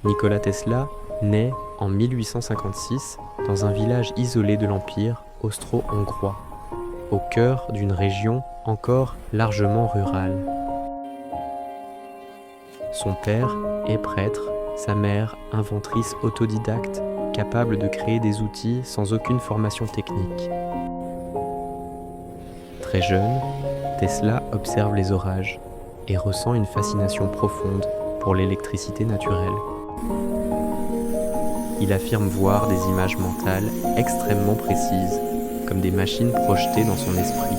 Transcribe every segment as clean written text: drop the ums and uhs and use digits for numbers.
Nikola Tesla naît en 1856 dans un village isolé de l'Empire austro-hongrois, au cœur d'une région encore largement rurale. Son père est prêtre, sa mère inventrice autodidacte, capable de créer des outils sans aucune formation technique. Très jeune, Tesla observe les orages et ressent une fascination profonde pour l'électricité naturelle. Il affirme voir des images mentales extrêmement précises, comme des machines projetées dans son esprit.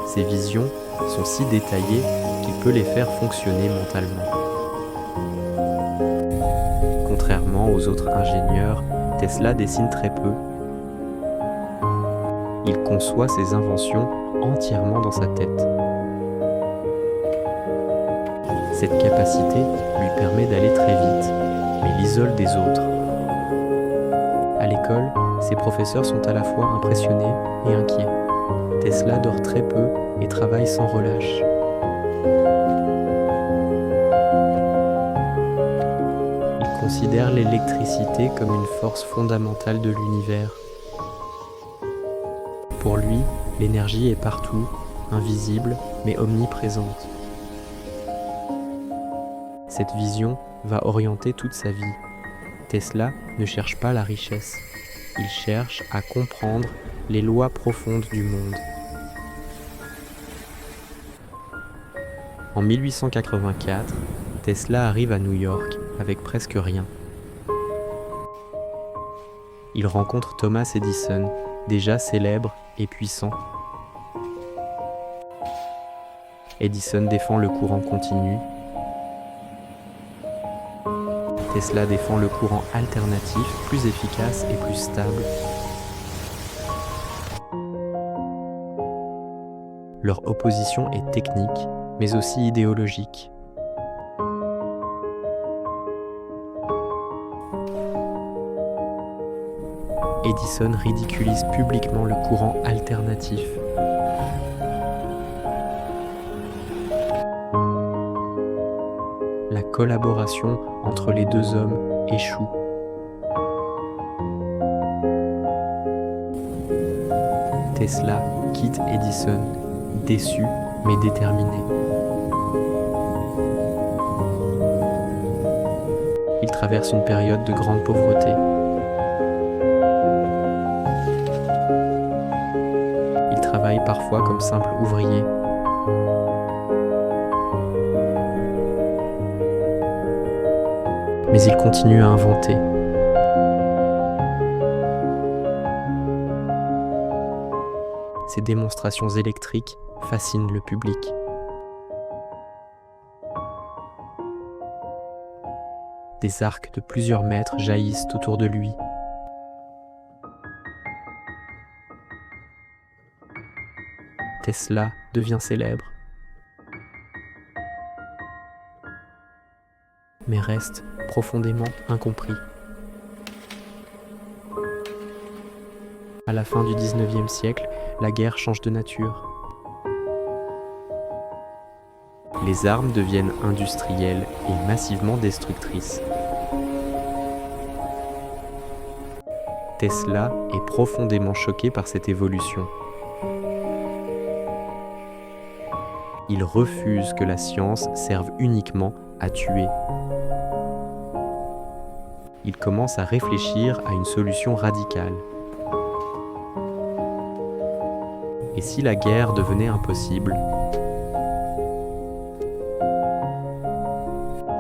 Ces visions sont si détaillées qu'il peut les faire fonctionner mentalement. Contrairement aux autres ingénieurs, Tesla dessine très peu. Il conçoit ses inventions entièrement dans sa tête. Cette capacité lui permet d'aller très vite, mais l'isole des autres. À l'école, ses professeurs sont à la fois impressionnés et inquiets. Tesla dort très peu et travaille sans relâche. Il considère l'électricité comme une force fondamentale de l'univers. Pour lui, l'énergie est partout, invisible mais omniprésente. Cette vision va orienter toute sa vie. Tesla ne cherche pas la richesse, il cherche à comprendre les lois profondes du monde. En 1884, Tesla arrive à New York avec presque rien. Il rencontre Thomas Edison, déjà célèbre et puissant. Edison défend le courant continu. Tesla défend le courant alternatif, plus efficace et plus stable. Leur opposition est technique, mais aussi idéologique. Edison ridiculise publiquement le courant alternatif. La collaboration entre les deux hommes échoue. Tesla quitte Edison, déçu mais déterminé. Il traverse une période de grande pauvreté. Il travaille parfois comme simple ouvrier. Mais il continue à inventer. Ces démonstrations électriques fascinent le public. Des arcs de plusieurs mètres jaillissent autour de lui. Tesla devient célèbre, mais reste profondément incompris. À la fin du XIXe siècle, la guerre change de nature. Les armes deviennent industrielles et massivement destructrices. Tesla est profondément choqué par cette évolution. Il refuse que la science serve uniquement à tuer. Il commence à réfléchir à une solution radicale. Et si la guerre devenait impossible?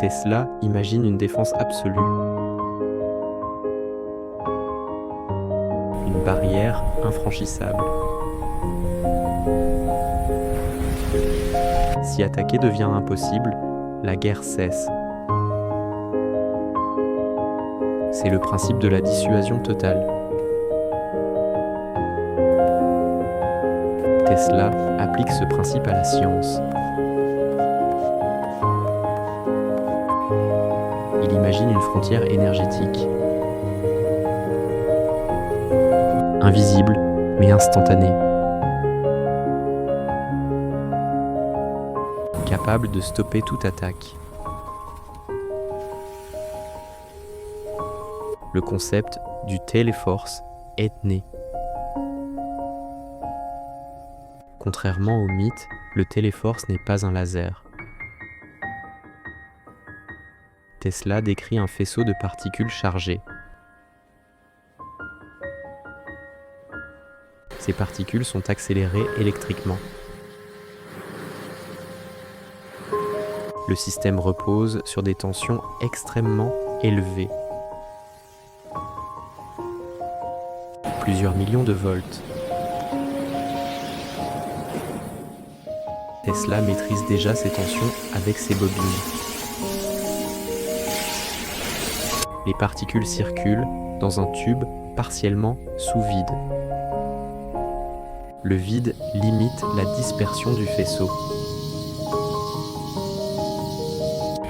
Tesla imagine une défense absolue. Une barrière infranchissable. Si attaquer devient impossible, la guerre cesse. C'est le principe de la dissuasion totale. Tesla applique ce principe à la science. Il imagine une frontière énergétique. Invisible, mais instantanée. Capable capable de stopper toute attaque. Le concept du Teleforce est né. Contrairement au mythe, le Teleforce n'est pas un laser. Tesla décrit un faisceau de particules chargées. Ces particules sont accélérées électriquement. Le système repose sur des tensions extrêmement élevées. Plusieurs millions de volts. Tesla maîtrise déjà ces tensions avec ses bobines. Les particules circulent dans un tube partiellement sous vide. Le vide limite la dispersion du faisceau.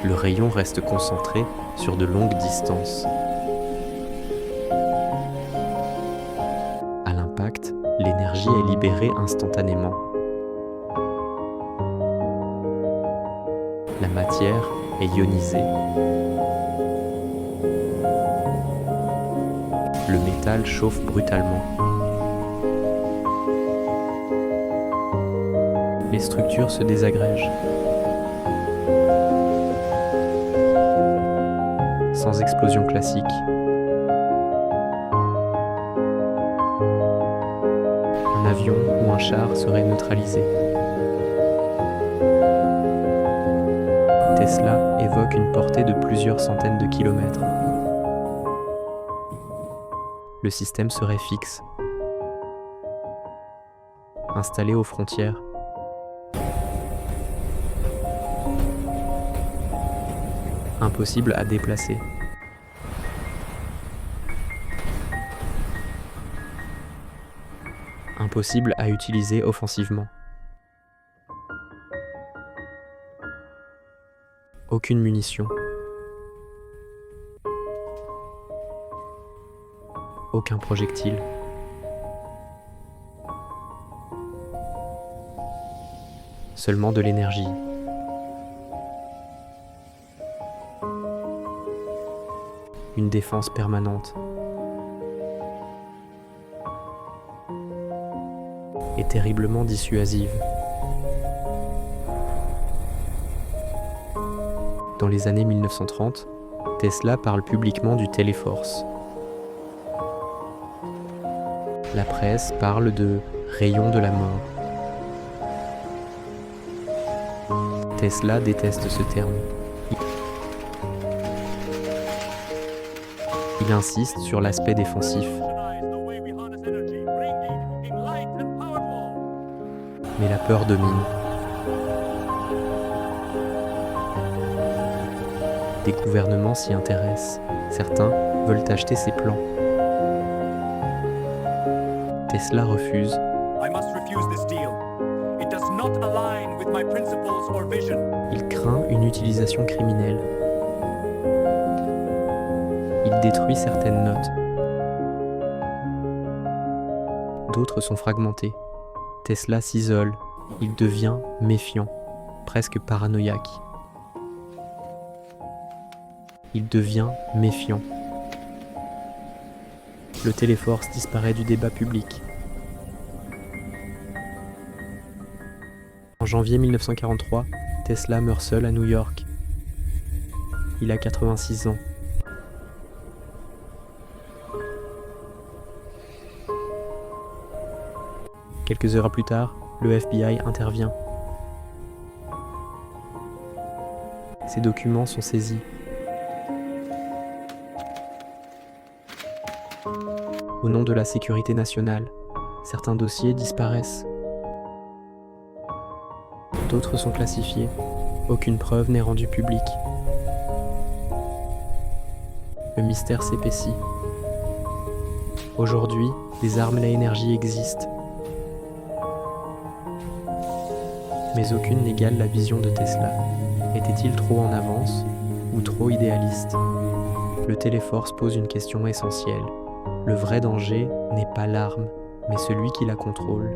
Le rayon reste concentré sur de longues distances. À l'impact, l'énergie est libérée instantanément. La matière est ionisée. Le métal chauffe brutalement. Les structures se désagrègent. Sans explosion classique. Un avion ou un char serait neutralisé. Tesla évoque une portée de plusieurs centaines de kilomètres. Le système serait fixe, installé aux frontières. Impossible à déplacer. Impossible à utiliser offensivement. Aucune munition. Aucun projectile. Seulement de l'énergie. Une défense permanente. Et terriblement dissuasive. Dans les années 1930, Tesla parle publiquement du Teleforce. La presse parle de « rayon de la mort ». Tesla déteste ce terme. Il insiste sur l'aspect défensif. Mais la peur domine. Des gouvernements s'y intéressent. Certains veulent acheter ses plans. Tesla refuse. Il craint une utilisation criminelle. Il détruit certaines notes. D'autres sont fragmentées. Tesla s'isole. Il devient méfiant, presque paranoïaque. Il devient méfiant. Le Teleforce disparaît du débat public. En janvier 1943, Tesla meurt seul à New York. Il a 86 ans. Quelques heures plus tard, le FBI intervient. Ces documents sont saisis. Au nom de la sécurité nationale, certains dossiers disparaissent. D'autres sont classifiés. Aucune preuve n'est rendue publique. Le mystère s'épaissit. Aujourd'hui, des armes à énergie existent. Mais aucune n'égale la vision de Tesla. Était-il trop en avance ou trop idéaliste? Le Teleforce pose une question essentielle. Le vrai danger n'est pas l'arme, mais celui qui la contrôle.